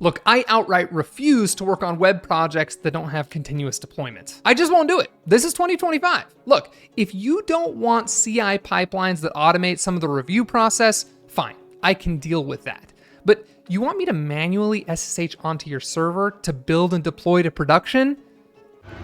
Look, I outright refuse to work on web projects that don't have continuous deployment. I just won't do it. This is 2025. Look, if you don't want CI pipelines that automate some of the review process, fine, I can deal with that. But you want me to manually SSH onto your server to build and deploy to production?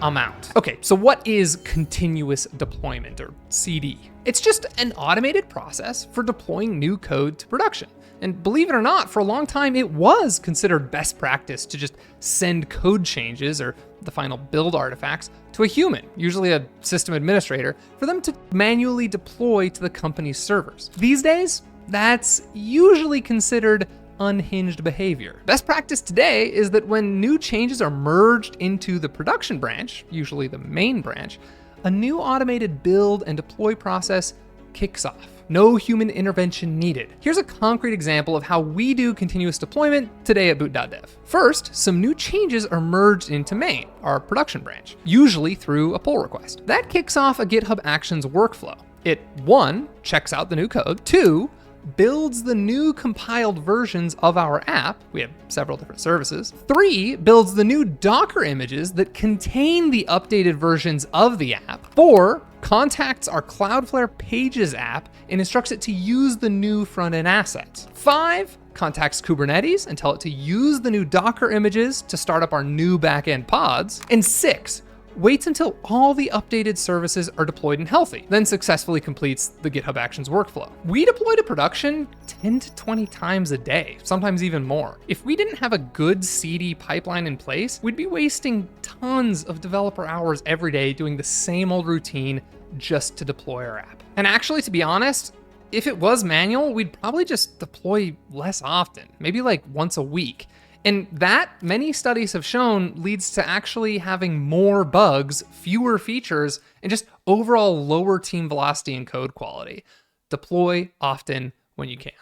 I'm out. Okay, so what is continuous deployment, or CD? It's just an automated process for deploying new code to production. And believe it or not, for a long time, it was considered best practice to just send code changes or the final build artifacts to a human, usually a system administrator, for them to manually deploy to the company's servers. These days, that's usually considered unhinged behavior. Best practice today is that when new changes are merged into the production branch, usually the main branch, a new automated build and deploy process kicks off. No human intervention needed. Here's a concrete example of how we do continuous deployment today at boot.dev. First, some new changes are merged into main, our production branch, usually through a pull request. That kicks off a GitHub Actions workflow. It, 1, checks out the new code, 2, builds the new compiled versions of our app. We have several different services. 3, builds the new Docker images that contain the updated versions of the app. 4, contacts our Cloudflare Pages app and instructs it to use the new front-end assets. 5, contacts Kubernetes and tell it to use the new Docker images to start up our new backend pods. And 6, waits until all the updated services are deployed and healthy, then successfully completes the GitHub Actions workflow. We deploy to production 10 to 20 times a day, sometimes even more. If we didn't have a good CD pipeline in place, we'd be wasting tons of developer hours every day doing the same old routine just to deploy our app. And actually, to be honest, if it was manual, we'd probably just deploy less often, maybe like once a week. And that, many studies have shown, leads to actually having more bugs, fewer features, and just overall lower team velocity and code quality. Deploy often when you can.